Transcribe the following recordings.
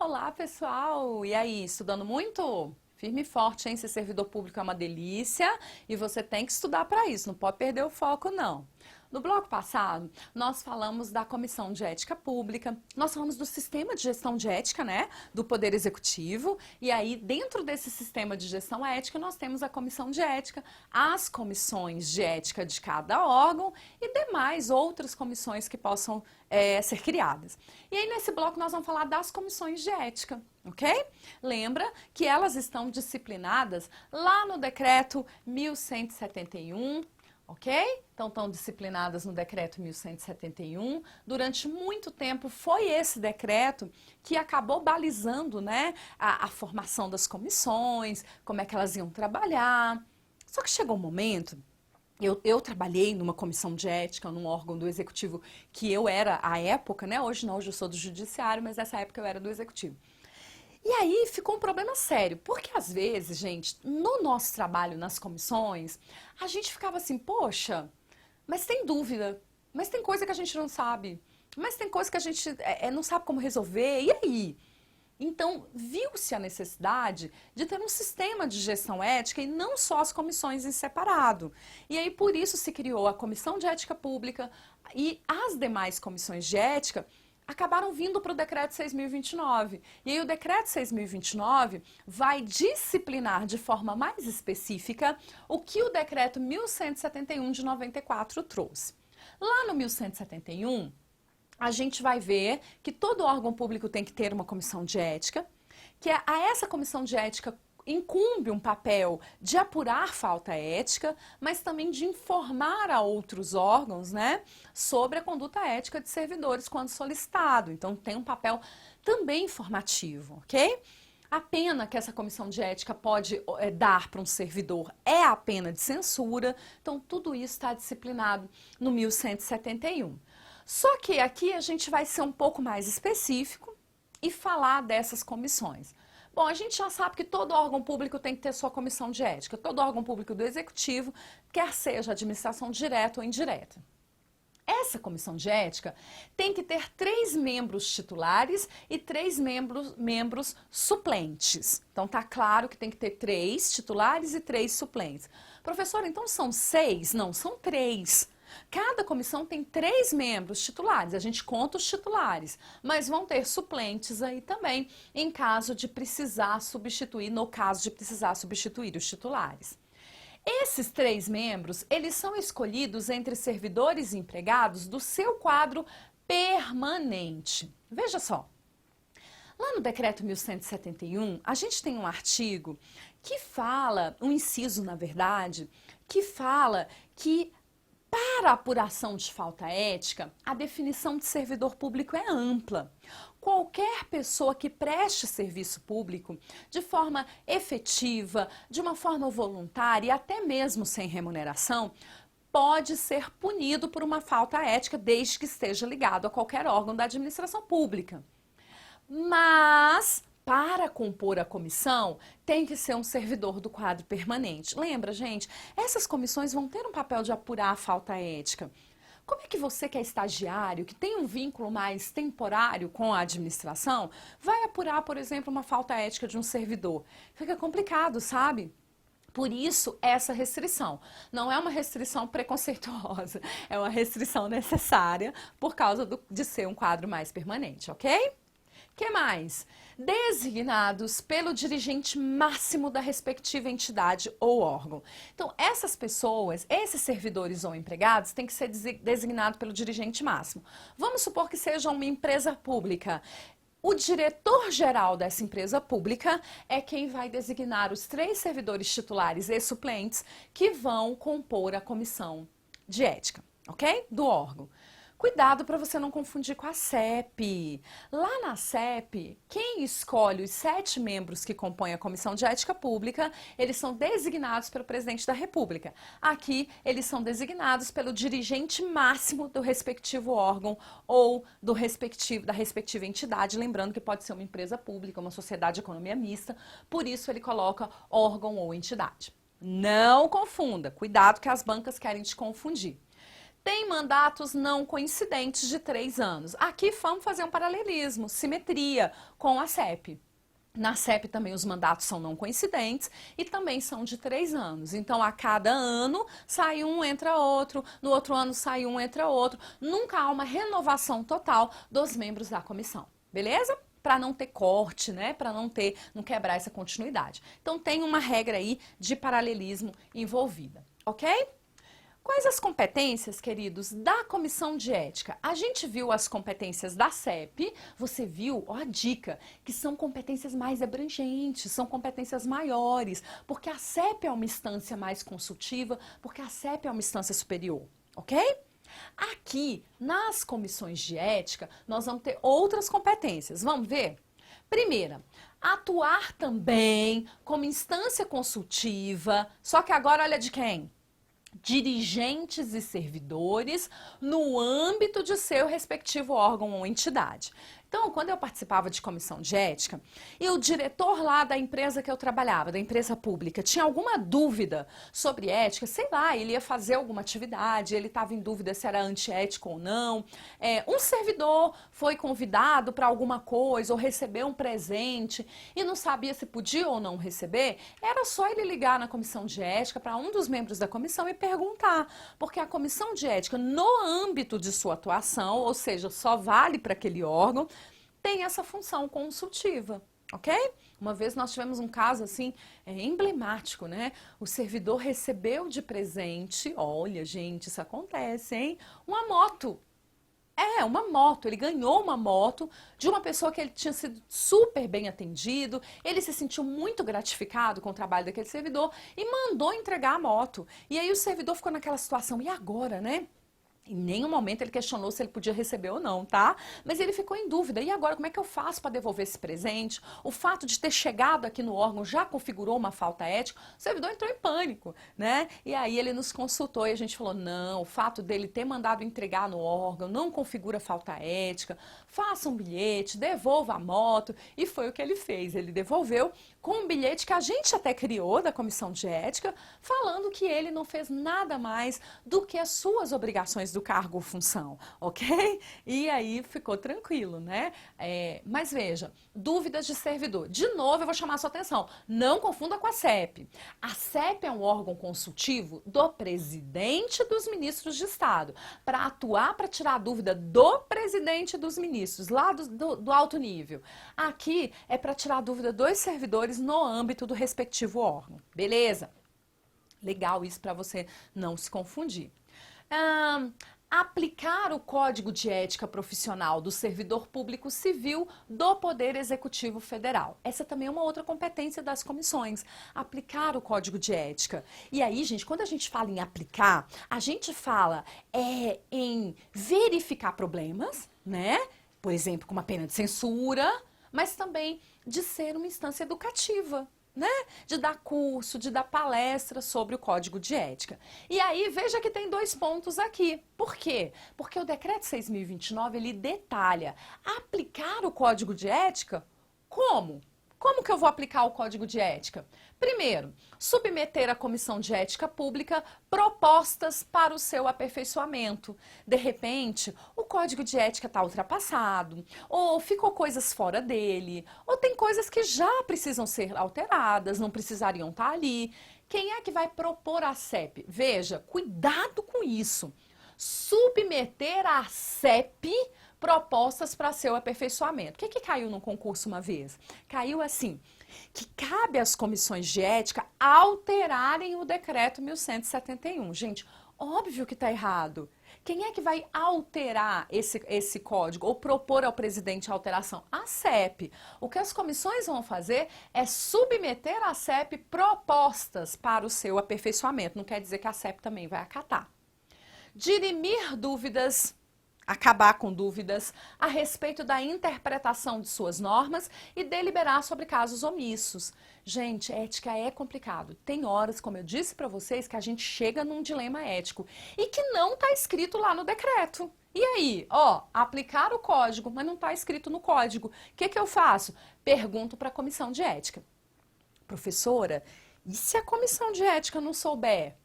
Olá, pessoal! E aí, estudando muito? Firme e forte, hein? Ser servidor público é uma delícia e você tem que estudar para isso, não pode perder o foco, não. No bloco passado, nós falamos da Comissão de Ética Pública, nós falamos do sistema de gestão de ética, né, do Poder Executivo, e aí dentro desse sistema de gestão ética nós temos a Comissão de Ética, as comissões de ética de cada órgão e demais outras comissões que possam ser criadas. E aí nesse bloco nós vamos falar das comissões de ética. Ok? Lembra que elas estão disciplinadas lá no decreto 1171, ok? Então estão disciplinadas no decreto 1171. Durante muito tempo foi esse decreto que acabou balizando, né, a formação das comissões, como é que elas iam trabalhar. Só que chegou um momento. Eu trabalhei numa comissão de ética, num órgão do executivo que eu era à época, né? Hoje não, hoje eu sou do judiciário, mas nessa época eu era do executivo. E aí ficou um problema sério, porque às vezes, gente, no nosso trabalho nas comissões, a gente ficava assim, poxa, mas tem dúvida, mas tem coisa que a gente não sabe, mas tem coisa que a gente não sabe como resolver, e aí? Então, viu-se a necessidade de ter um sistema de gestão ética e não só as comissões em separado. E aí, por isso, se criou a Comissão de Ética Pública e as demais comissões de ética acabaram vindo para o Decreto 6.029. E aí o Decreto 6.029 vai disciplinar de forma mais específica o que o Decreto 1171 de 94 trouxe. Lá no 1171, a gente vai ver que todo órgão público tem que ter uma comissão de ética, que a essa comissão de ética incumbe um papel de apurar falta ética, mas também de informar a outros órgãos, né, sobre a conduta ética de servidores quando solicitado. Então tem um papel também informativo, ok? A pena que essa comissão de ética pode dar para um servidor é a pena de censura, então tudo isso está disciplinado no 1171. Só que aqui a gente vai ser um pouco mais específico e falar dessas comissões. Bom, a gente já sabe que todo órgão público tem que ter sua comissão de ética, todo órgão público do executivo, quer seja administração direta ou indireta. Essa comissão de ética tem que ter 3 membros titulares e 3 membros suplentes. Então tá claro que tem que ter 3 titulares e 3 suplentes. Professor, então são 6? Não, são 3. Cada comissão tem 3 membros titulares, a gente conta os titulares, mas vão ter suplentes aí também, em caso de precisar substituir, no caso de precisar substituir os titulares. Esses 3 membros, eles são escolhidos entre servidores e empregados do seu quadro permanente. Veja só, lá no decreto 1171, a gente tem um artigo que fala, um inciso na verdade, que fala que para a apuração de falta ética, a definição de servidor público é ampla. Qualquer pessoa que preste serviço público de forma efetiva, de uma forma voluntária e até mesmo sem remuneração, pode ser punido por uma falta ética desde que esteja ligado a qualquer órgão da administração pública. Mas para compor a comissão, tem que ser um servidor do quadro permanente. Lembra, gente? Essas comissões vão ter um papel de apurar a falta ética. Como é que você que é estagiário, que tem um vínculo mais temporário com a administração, vai apurar, por exemplo, uma falta ética de um servidor? Fica complicado, sabe? Por isso, essa restrição. Não é uma restrição preconceituosa, é uma restrição necessária por causa de ser um quadro mais permanente, ok? Que mais? Designados pelo dirigente máximo da respectiva entidade ou órgão. Então, essas pessoas, esses servidores ou empregados, têm que ser designados pelo dirigente máximo. Vamos supor que seja uma empresa pública. O diretor-geral dessa empresa pública é quem vai designar os 3 servidores titulares e suplentes que vão compor a comissão de ética, ok? Do órgão. Cuidado para você não confundir com a CEP. Lá na CEP, quem escolhe os 7 membros que compõem a Comissão de Ética Pública, eles são designados pelo Presidente da República. Aqui, eles são designados pelo dirigente máximo do respectivo órgão ou da respectiva entidade, lembrando que pode ser uma empresa pública, uma sociedade de economia mista, por isso ele coloca órgão ou entidade. Não confunda, cuidado que as bancas querem te confundir. tem mandatos não coincidentes de 3 anos. Aqui vamos fazer um paralelismo, simetria com a CEP. Na CEP também os mandatos são não coincidentes e também são de 3 anos. Então, a cada ano sai um, entra outro, no outro ano sai um, entra outro. Nunca há uma renovação total dos membros da comissão, beleza? Para não ter corte, né? Para não quebrar essa continuidade. Então, tem uma regra aí de paralelismo envolvida, ok? Quais as competências, queridos, da comissão de ética? A gente viu as competências da CEP, você viu, ó a dica, que são competências mais abrangentes, são competências maiores, porque a CEP é uma instância mais consultiva, porque a CEP é uma instância superior, ok? Aqui, nas comissões de ética, nós vamos ter outras competências, vamos ver? Primeira, atuar também como instância consultiva, só que agora olha de quem? Dirigentes e servidores no âmbito de seu respectivo órgão ou entidade. Então, quando eu participava de comissão de ética, e o diretor lá da empresa que eu trabalhava, da empresa pública, tinha alguma dúvida sobre ética, sei lá, ele ia fazer alguma atividade, ele estava em dúvida se era antiético ou não, um servidor foi convidado para alguma coisa ou recebeu um presente e não sabia se podia ou não receber, era só ele ligar na comissão de ética para um dos membros da comissão e perguntar, porque a comissão de ética, no âmbito de sua atuação, ou seja, só vale para aquele órgão, tem essa função consultiva, ok? Uma vez nós tivemos um caso assim, emblemático, né? O servidor recebeu de presente, olha gente, isso acontece, hein? Uma moto. Uma moto, ele ganhou uma moto de uma pessoa que ele tinha sido super bem atendido, ele se sentiu muito gratificado com o trabalho daquele servidor e mandou entregar a moto. E aí o servidor ficou naquela situação, e agora, né? Em nenhum momento ele questionou se ele podia receber ou não, tá? Mas ele ficou em dúvida. E agora, como é que eu faço para devolver esse presente? O fato de ter chegado aqui no órgão já configurou uma falta ética? O servidor entrou em pânico, né? E aí ele nos consultou e a gente falou, não, o fato dele ter mandado entregar no órgão não configura falta ética. Faça um bilhete, devolva a moto. E foi o que ele fez. Ele devolveu com um bilhete que a gente até criou da comissão de ética, falando que ele não fez nada mais do que as suas obrigações do cargo ou função, ok? E aí ficou tranquilo, né? Mas veja, dúvidas de servidor. De novo, eu vou chamar a sua atenção. Não confunda com a CEP. A CEP é um órgão consultivo do presidente dos ministros de Estado, para atuar, para tirar a dúvida do presidente dos ministros, lá do alto nível. Aqui é para tirar a dúvida dos servidores no âmbito do respectivo órgão. Beleza? Legal isso para você não se confundir. Aplicar o Código de Ética Profissional do Servidor Público Civil do Poder Executivo Federal. Essa também é uma outra competência das comissões, aplicar o Código de Ética. E aí, gente, quando a gente fala em aplicar, a gente fala em verificar problemas, né? Por exemplo, com uma pena de censura, mas também de ser uma instância educativa, né? De dar curso, de dar palestra sobre o Código de Ética. E aí, veja que tem 2 pontos aqui. Por quê? Porque o Decreto 6.029, ele detalha aplicar o Código de Ética como? Como que eu vou aplicar o Código de Ética? Primeiro, submeter à Comissão de Ética Pública propostas para o seu aperfeiçoamento. De repente, o Código de Ética está ultrapassado, ou ficou coisas fora dele, ou tem coisas que já precisam ser alteradas, não precisariam estar ali. Quem é que vai propor a CEP? Veja, cuidado com isso. Submeter à CEP propostas para seu aperfeiçoamento. O que caiu no concurso uma vez? Caiu assim, que cabe às comissões de ética alterarem o decreto 1171. Gente, óbvio que está errado. Quem é que vai alterar esse código ou propor ao presidente a alteração? A CEP. O que as comissões vão fazer é submeter à CEP propostas para o seu aperfeiçoamento. Não quer dizer que a CEP também vai acatar. Dirimir dúvidas, acabar com dúvidas a respeito da interpretação de suas normas e deliberar sobre casos omissos. Gente, ética é complicado. Tem horas, como eu disse para vocês, que a gente chega num dilema ético e que não está escrito lá no decreto. E aí, aplicar o código, mas não está escrito no código. O que eu faço? Pergunto para a comissão de ética. Professora, e se a comissão de ética não souber?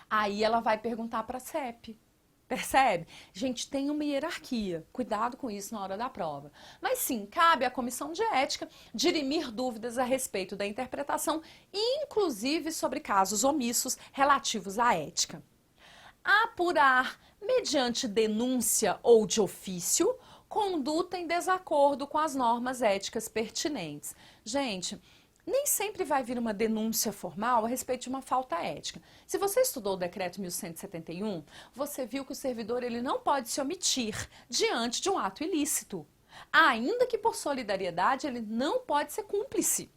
Aí ela vai perguntar para a CEP. Percebe? Gente, tem uma hierarquia. Cuidado com isso na hora da prova. Mas sim, cabe à comissão de ética dirimir dúvidas a respeito da interpretação, inclusive sobre casos omissos relativos à ética. Apurar, mediante denúncia ou de ofício, conduta em desacordo com as normas éticas pertinentes. Gente, nem sempre vai vir uma denúncia formal a respeito de uma falta ética. Se você estudou o decreto 1171, você viu que o servidor ele não pode se omitir diante de um ato ilícito. Ainda que por solidariedade ele não pode ser cúmplice.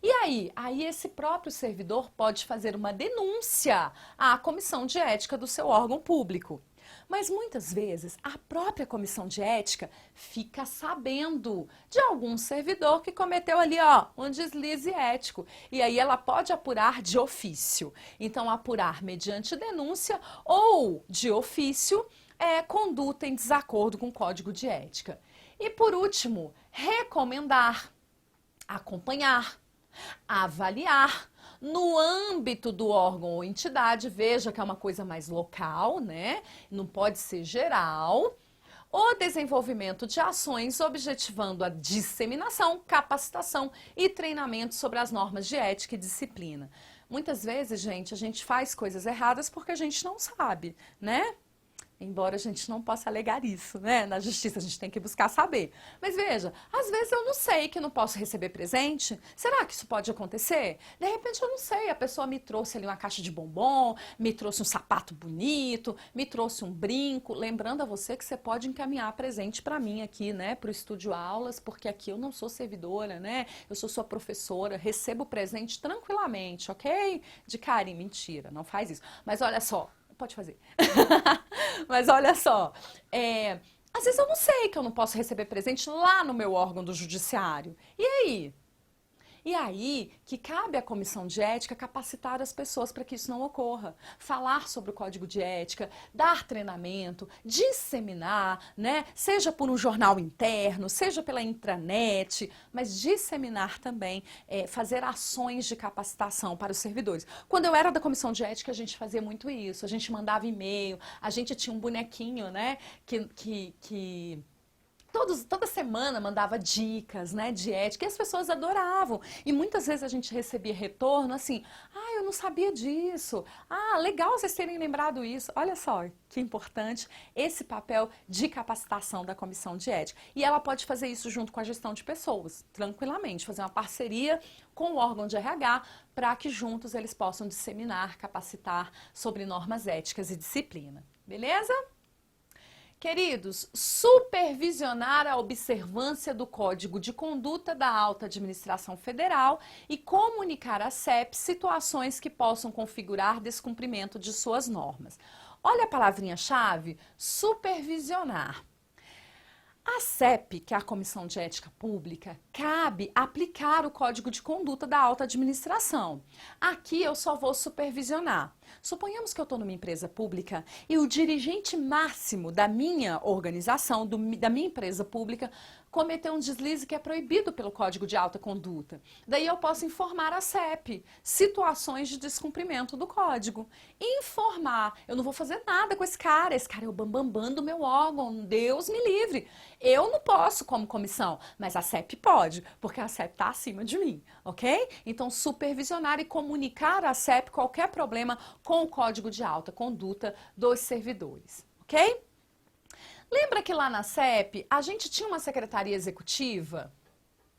E aí esse próprio servidor pode fazer uma denúncia à comissão de ética do seu órgão público. Mas muitas vezes a própria comissão de ética fica sabendo de algum servidor que cometeu ali, um deslize ético. E aí ela pode apurar de ofício. Então, apurar mediante denúncia ou de ofício é conduta em desacordo com o Código de Ética. E por último, recomendar, acompanhar, avaliar. No âmbito do órgão ou entidade, veja que é uma coisa mais local, né? Não pode ser geral. O desenvolvimento de ações objetivando a disseminação, capacitação e treinamento sobre as normas de ética e disciplina. Muitas vezes, gente, a gente faz coisas erradas porque a gente não sabe, né? Embora a gente não possa alegar isso, né? Na justiça a gente tem que buscar saber. Mas veja, às vezes eu não sei que não posso receber presente. Será que isso pode acontecer? De repente eu não sei, a pessoa me trouxe ali uma caixa de bombom, me trouxe um sapato bonito, me trouxe um brinco. Lembrando a você que você pode encaminhar presente para mim aqui, né? Para o Estúdio Aulas, porque aqui eu não sou servidora, né? Eu sou sua professora, recebo presente tranquilamente, ok? De carinho, mentira, não faz isso. Mas olha só, pode fazer. Mas olha só, às vezes eu não sei que eu não posso receber presente lá no meu órgão do judiciário. E aí? E aí que cabe à comissão de ética capacitar as pessoas para que isso não ocorra. Falar sobre o código de ética, dar treinamento, disseminar, né? Seja por um jornal interno, seja pela intranet, mas disseminar também, fazer ações de capacitação para os servidores. Quando eu era da comissão de ética, a gente fazia muito isso. A gente mandava e-mail, a gente tinha um bonequinho, né? Que toda semana mandava dicas, né, de ética, e as pessoas adoravam. E muitas vezes a gente recebia retorno assim, eu não sabia disso. Legal vocês terem lembrado isso. Olha só que importante esse papel de capacitação da comissão de ética. E ela pode fazer isso junto com a gestão de pessoas, tranquilamente, fazer uma parceria com o órgão de RH para que juntos eles possam disseminar, capacitar sobre normas éticas e disciplina. Beleza? Queridos, supervisionar a observância do Código de Conduta da Alta Administração Federal e comunicar à CEP situações que possam configurar descumprimento de suas normas. Olha a palavrinha-chave, supervisionar. A CEP, que é a Comissão de Ética Pública, cabe aplicar o Código de Conduta da Alta Administração. Aqui eu só vou supervisionar. Suponhamos que eu estou numa empresa pública e o dirigente máximo da minha organização, da minha empresa pública, cometeu um deslize que é proibido pelo Código de Alta Conduta. Daí eu posso informar a CEP situações de descumprimento do Código. Informar. Eu não vou fazer nada com esse cara é o bambambam do meu órgão, Deus me livre. Eu não posso como comissão, mas a CEP pode, porque a CEP está acima de mim, ok? Então, supervisionar e comunicar à CEP qualquer problema com o Código de Alta Conduta dos servidores, ok? Lembra que lá na CEP a gente tinha uma secretaria executiva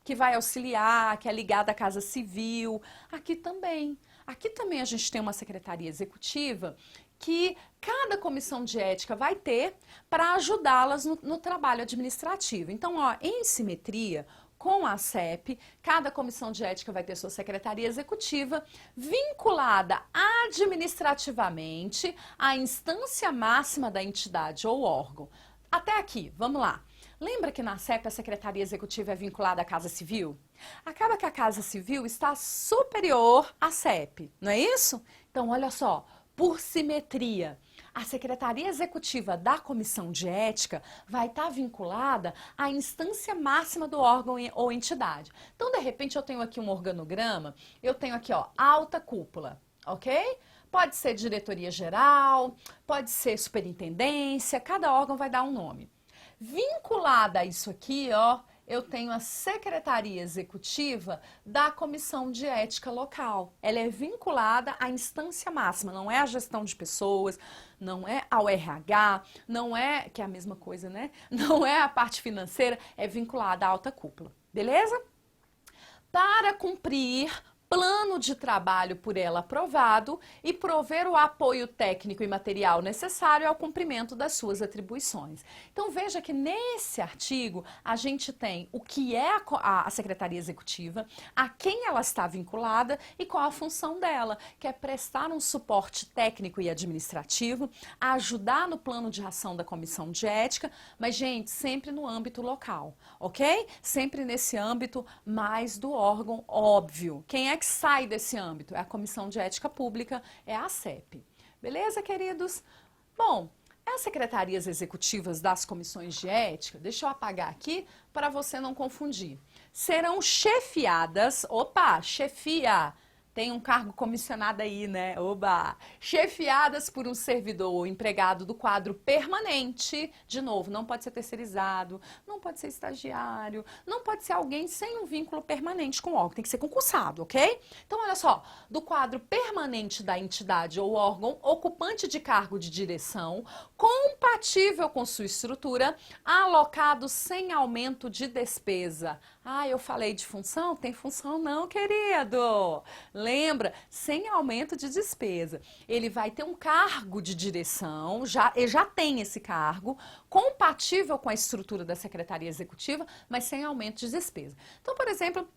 que vai auxiliar, que é ligada à Casa Civil? Aqui também. Aqui também a gente tem uma secretaria executiva que cada comissão de ética vai ter para ajudá-las no trabalho administrativo. Então, em simetria com a CEP, cada comissão de ética vai ter sua secretaria executiva vinculada administrativamente à instância máxima da entidade ou órgão. Até aqui, vamos lá. Lembra que na CEP a Secretaria Executiva é vinculada à Casa Civil? Acaba que a Casa Civil está superior à CEP, não é isso? Então, olha só, por simetria, a Secretaria Executiva da Comissão de Ética vai estar vinculada à instância máxima do órgão ou entidade. Então, de repente, eu tenho aqui um organograma, eu tenho aqui, alta cúpula, ok? Pode ser diretoria geral, pode ser superintendência, cada órgão vai dar um nome. Vinculada a isso aqui, ó, eu tenho a Secretaria Executiva da Comissão de Ética Local. Ela é vinculada à instância máxima, não é a gestão de pessoas, não é ao RH, não é, que é a mesma coisa, né? Não é a parte financeira, é vinculada à alta cúpula, beleza? Para cumprir plano de trabalho por ela aprovado e prover o apoio técnico e material necessário ao cumprimento das suas atribuições. Então veja que nesse artigo a gente tem o que é a Secretaria Executiva, a quem ela está vinculada e qual a função dela, que é prestar um suporte técnico e administrativo, ajudar no plano de ação da Comissão de Ética, mas gente, sempre no âmbito local, ok? Sempre nesse âmbito mais do órgão óbvio. Quem é que sai desse âmbito? É a Comissão de Ética Pública, é a ACEP. Beleza, queridos? Bom, as secretarias executivas das comissões de ética, deixa eu apagar aqui para você não confundir, serão chefiadas, opa, chefia, tem um cargo comissionado aí, né? Oba! Chefiadas por um servidor ou empregado do quadro permanente. De novo, não pode ser terceirizado, não pode ser estagiário, não pode ser alguém sem um vínculo permanente com o órgão. Tem que ser concursado, ok? Então, olha só, do quadro permanente da entidade ou órgão, ocupante de cargo de direção, compatível com sua estrutura, alocado sem aumento de despesa. Ah, eu falei de função? Tem função não, querido. Lembra? Sem aumento de despesa. Ele vai ter um cargo de direção, ele já tem esse cargo, compatível com a estrutura da Secretaria Executiva, mas sem aumento de despesa. Então, por exemplo,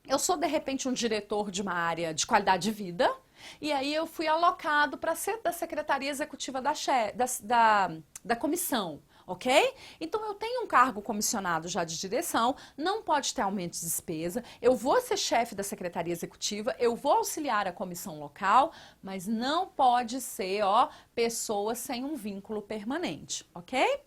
eu sou de repente um diretor de uma área de qualidade de vida, e aí eu fui alocado para ser da Secretaria Executiva da comissão. Ok? Então eu tenho um cargo comissionado já de direção, não pode ter aumento de despesa, eu vou ser chefe da Secretaria Executiva, eu vou auxiliar a comissão local, mas não pode ser, ó, pessoa sem um vínculo permanente, ok?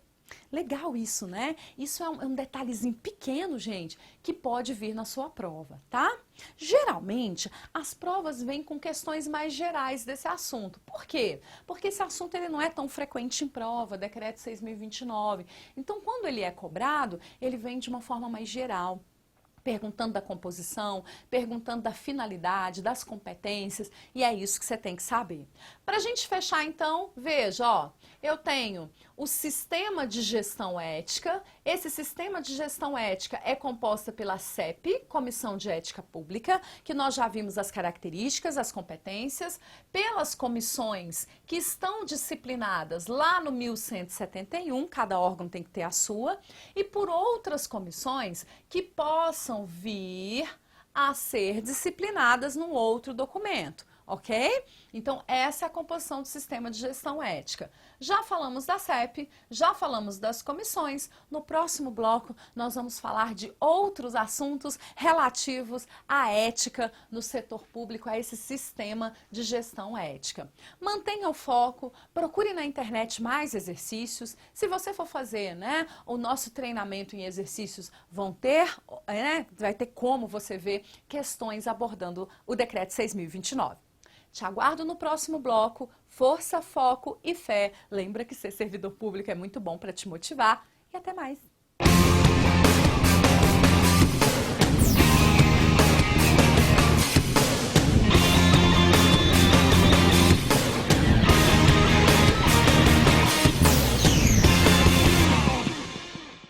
Legal isso, né? Isso é um detalhezinho pequeno, gente, que pode vir na sua prova, tá? Geralmente, as provas vêm com questões mais gerais desse assunto. Por quê? Porque esse assunto ele não é tão frequente em prova, Decreto 6.029. Então, quando ele é cobrado, ele vem de uma forma mais geral. Perguntando da composição, perguntando da finalidade, das competências, e é isso que você tem que saber. Para a gente fechar, então, veja, ó, eu tenho o sistema de gestão ética. Esse sistema de gestão ética é composta pela CEP, Comissão de Ética Pública, que nós já vimos as características, as competências, pelas comissões que estão disciplinadas lá no 1171, cada órgão tem que ter a sua, e por outras comissões que possam vir a ser disciplinadas num outro documento, ok? Então, essa é a composição do sistema de gestão ética. Já falamos da CEP, já falamos das comissões. No próximo bloco, nós vamos falar de outros assuntos relativos à ética no setor público, a esse sistema de gestão ética. Mantenha o foco, procure na internet mais exercícios. Se você for fazer, né, o nosso treinamento em exercícios, vai ter como você ver questões abordando o Decreto 6.029. Te aguardo no próximo bloco. Força, foco e fé. Lembra que ser servidor público é muito bom para te motivar. E até mais!